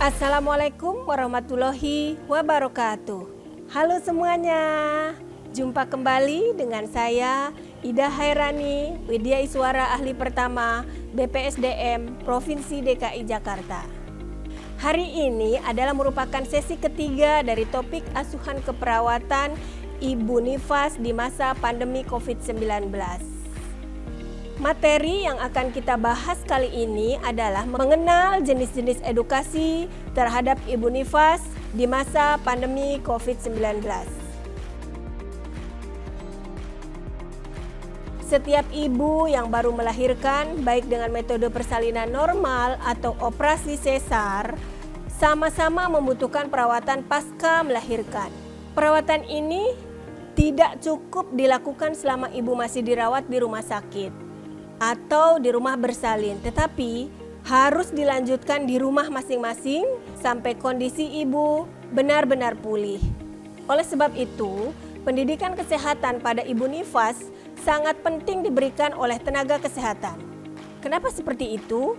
Assalamualaikum warahmatullahi wabarakatuh. Halo semuanya, jumpa kembali dengan saya Ida Hairani, Widya Iswara Ahli Pertama BPSDM Provinsi DKI Jakarta. Hari ini adalah merupakan sesi ketiga dari topik asuhan keperawatan Ibu Nifas di masa pandemi COVID-19. Materi yang akan kita bahas kali ini adalah mengenal jenis-jenis edukasi terhadap Ibu Nifas di masa pandemi COVID-19. Setiap ibu yang baru melahirkan, baik dengan metode persalinan normal atau operasi sesar, sama-sama membutuhkan perawatan pasca melahirkan. Perawatan ini tidak cukup dilakukan selama ibu masih dirawat di rumah sakit atau di rumah bersalin, tetapi harus dilanjutkan di rumah masing-masing sampai kondisi ibu benar-benar pulih. Oleh sebab itu, pendidikan kesehatan pada Ibu Nifas sangat penting diberikan oleh tenaga kesehatan. Kenapa seperti itu?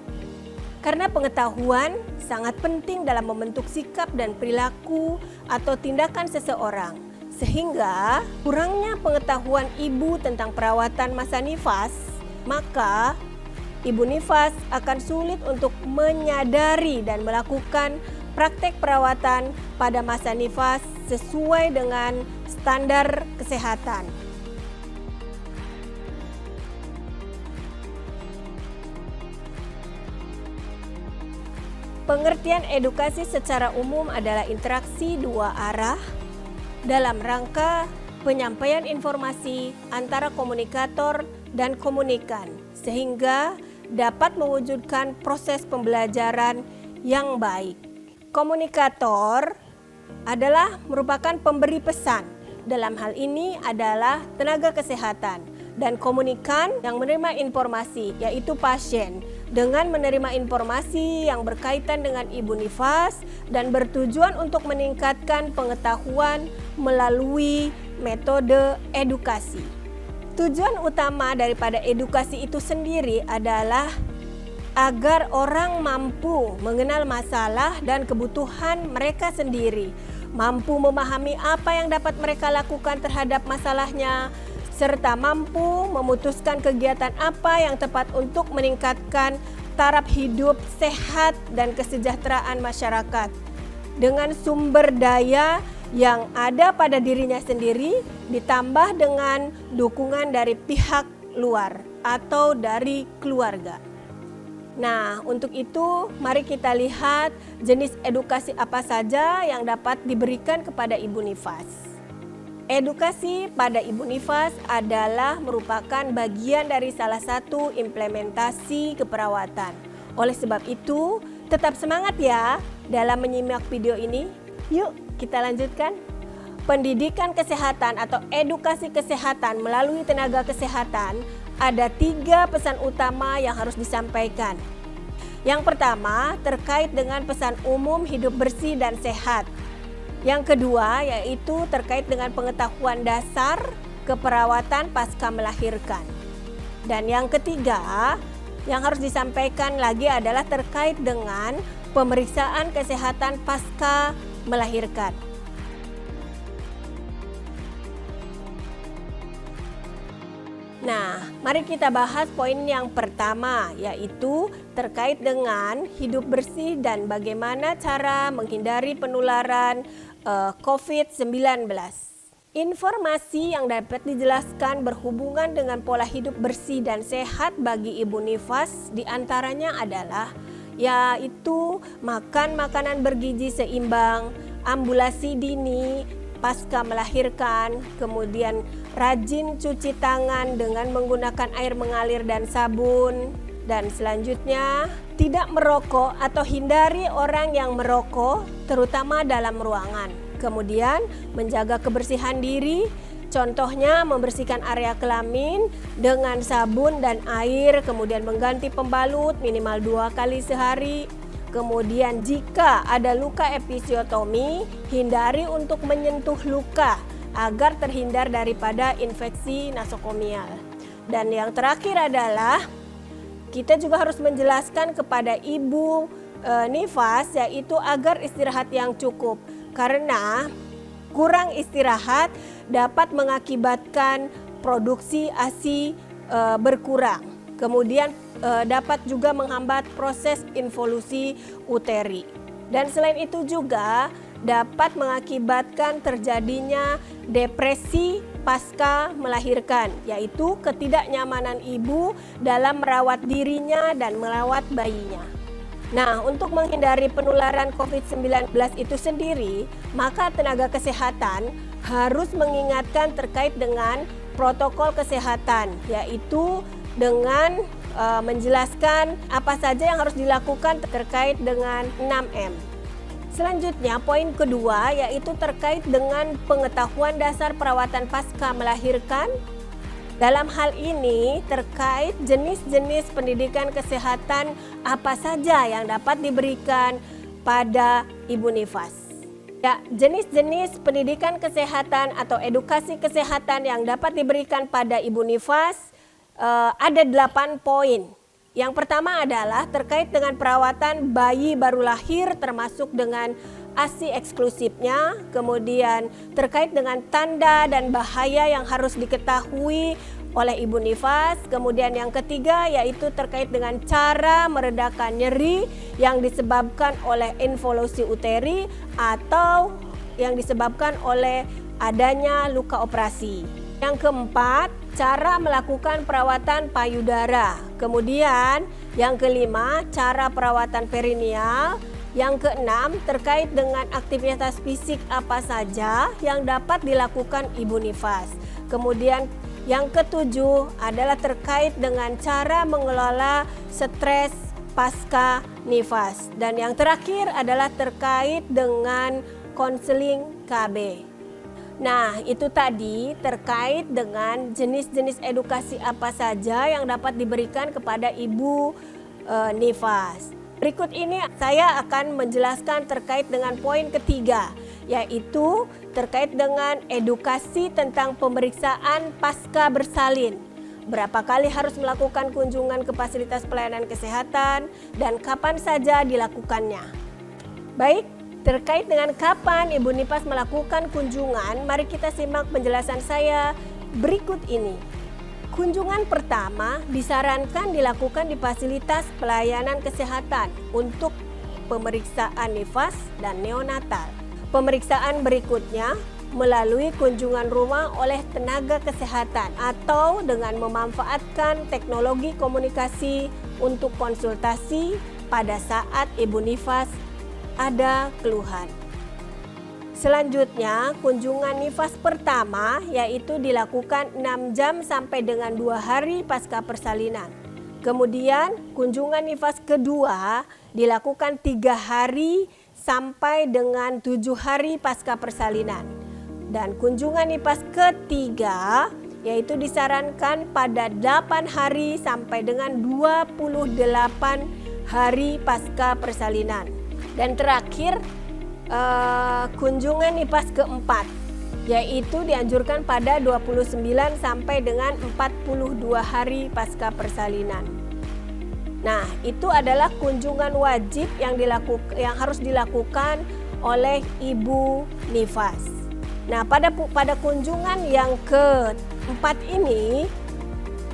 Karena pengetahuan sangat penting dalam membentuk sikap dan perilaku atau tindakan seseorang. Sehingga kurangnya pengetahuan ibu tentang perawatan masa nifas, maka Ibu Nifas akan sulit untuk menyadari dan melakukan praktek perawatan pada masa nifas sesuai dengan standar kesehatan. Pengertian edukasi secara umum adalah interaksi dua arah dalam rangka penyampaian informasi antara komunikator dan komunikan, sehingga dapat mewujudkan proses pembelajaran yang baik. Komunikator adalah merupakan pemberi pesan, dalam hal ini adalah tenaga kesehatan, dan komunikan yang menerima informasi, yaitu pasien, dengan menerima informasi yang berkaitan dengan Ibu Nifas dan bertujuan untuk meningkatkan pengetahuan melalui metode edukasi. Tujuan utama daripada edukasi itu sendiri adalah agar orang mampu mengenal masalah dan kebutuhan mereka sendiri, mampu memahami apa yang dapat mereka lakukan terhadap masalahnya, serta mampu memutuskan kegiatan apa yang tepat untuk meningkatkan taraf hidup sehat dan kesejahteraan masyarakat dengan sumber daya yang ada pada dirinya sendiri ditambah dengan dukungan dari pihak luar atau dari keluarga. Nah, untuk itu mari kita lihat jenis edukasi apa saja yang dapat diberikan kepada Ibu Nifas. Edukasi pada Ibu Nifas adalah merupakan bagian dari salah satu implementasi keperawatan. Oleh sebab itu, tetap semangat ya dalam menyimak video ini. Yuk kita lanjutkan. Pendidikan kesehatan atau edukasi kesehatan melalui tenaga kesehatan ada 3 pesan utama yang harus disampaikan. Yang pertama terkait dengan pesan umum hidup bersih dan sehat. Yang kedua yaitu terkait dengan pengetahuan dasar keperawatan pasca melahirkan. Dan yang ketiga yang harus disampaikan lagi adalah terkait dengan pemeriksaan kesehatan pasca melahirkan. Nah, mari kita bahas poin yang pertama, yaitu terkait dengan hidup bersih dan bagaimana cara menghindari penularan COVID-19. Informasi yang dapat dijelaskan berhubungan dengan pola hidup bersih dan sehat bagi Ibu Nifas diantaranya adalah yaitu makan makanan bergizi seimbang, ambulasi dini pasca melahirkan, kemudian rajin cuci tangan dengan menggunakan air mengalir dan sabun, dan selanjutnya tidak merokok atau hindari orang yang merokok terutama dalam ruangan. Kemudian menjaga kebersihan diri, contohnya membersihkan area kelamin dengan sabun dan air, kemudian mengganti pembalut minimal 2 kali sehari. Kemudian jika ada luka episiotomi, hindari untuk menyentuh luka agar terhindar daripada infeksi nasokomial. Dan yang terakhir adalah kita juga harus menjelaskan kepada ibu nifas, yaitu agar istirahat yang cukup. Karena kurang istirahat dapat mengakibatkan produksi ASI berkurang. Kemudian dapat juga menghambat proses involusi uteri. Dan selain itu juga dapat mengakibatkan terjadinya depresi pasca melahirkan, yaitu ketidaknyamanan ibu dalam merawat dirinya dan merawat bayinya. Nah, untuk menghindari penularan COVID-19 itu sendiri, maka tenaga kesehatan harus mengingatkan terkait dengan protokol kesehatan, yaitu dengan menjelaskan apa saja yang harus dilakukan terkait dengan 6M. Selanjutnya, poin kedua yaitu terkait dengan pengetahuan dasar perawatan pasca melahirkan. Dalam hal ini terkait jenis-jenis pendidikan kesehatan apa saja yang dapat diberikan pada ibu nifas. Ya, jenis-jenis pendidikan kesehatan atau edukasi kesehatan yang dapat diberikan pada ibu nifas ada 8 poin. Yang pertama adalah terkait dengan perawatan bayi baru lahir termasuk dengan ASI eksklusifnya, kemudian terkait dengan tanda dan bahaya yang harus diketahui oleh ibu nifas. Kemudian yang ketiga yaitu terkait dengan cara meredakan nyeri yang disebabkan oleh involusi uteri atau yang disebabkan oleh adanya luka operasi. Yang keempat, cara melakukan perawatan payudara. Kemudian yang kelima, cara perawatan perineal. Yang keenam, terkait dengan aktivitas fisik apa saja yang dapat dilakukan ibu nifas. Kemudian yang ketujuh adalah terkait dengan cara mengelola stres pasca nifas. Dan yang terakhir adalah terkait dengan konseling KB. Nah, itu tadi terkait dengan jenis-jenis edukasi apa saja yang dapat diberikan kepada ibu nifas. Berikut ini saya akan menjelaskan terkait dengan poin ketiga, yaitu terkait dengan edukasi tentang pemeriksaan pasca bersalin. Berapa kali harus melakukan kunjungan ke fasilitas pelayanan kesehatan dan kapan saja dilakukannya. Baik, terkait dengan kapan ibu nifas melakukan kunjungan, mari kita simak penjelasan saya berikut ini. Kunjungan pertama disarankan dilakukan di fasilitas pelayanan kesehatan untuk pemeriksaan nifas dan neonatal. Pemeriksaan berikutnya melalui kunjungan rumah oleh tenaga kesehatan atau dengan memanfaatkan teknologi komunikasi untuk konsultasi pada saat ibu nifas ada keluhan. Selanjutnya, kunjungan nifas pertama yaitu dilakukan 6 jam sampai dengan 2 hari pasca persalinan. Kemudian, kunjungan nifas kedua dilakukan 3 hari sampai dengan 7 hari pasca persalinan. Dan kunjungan nifas ketiga yaitu disarankan pada 8 hari sampai dengan 28 hari pasca persalinan. Dan terakhir, kunjungan nifas keempat yaitu dianjurkan pada 29 sampai dengan 42 hari pasca persalinan. Nah, itu adalah kunjungan wajib yang harus dilakukan oleh ibu nifas. Nah, pada kunjungan yang keempat ini,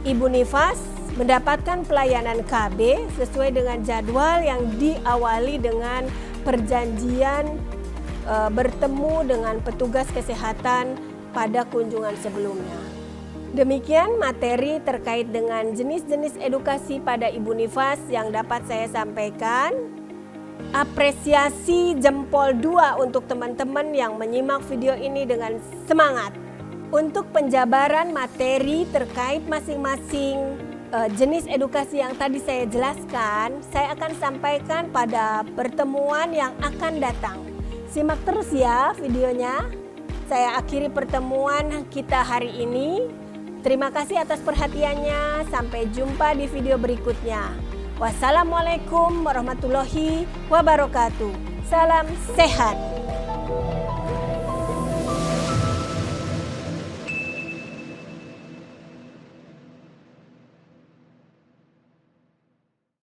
ibu nifas mendapatkan pelayanan KB sesuai dengan jadwal yang diawali dengan perjanjian bertemu dengan petugas kesehatan pada kunjungan sebelumnya. Demikian materi terkait dengan jenis-jenis edukasi pada ibu nifas yang dapat saya sampaikan. Apresiasi jempol 2 untuk teman-teman yang menyimak video ini dengan semangat. Untuk penjabaran materi terkait masing-masing jenis edukasi yang tadi saya jelaskan, saya akan sampaikan pada pertemuan yang akan datang. Simak terus ya videonya. Saya akhiri pertemuan kita hari ini. Terima kasih atas perhatiannya. Sampai jumpa di video berikutnya. Wassalamualaikum warahmatullahi wabarakatuh. Salam sehat.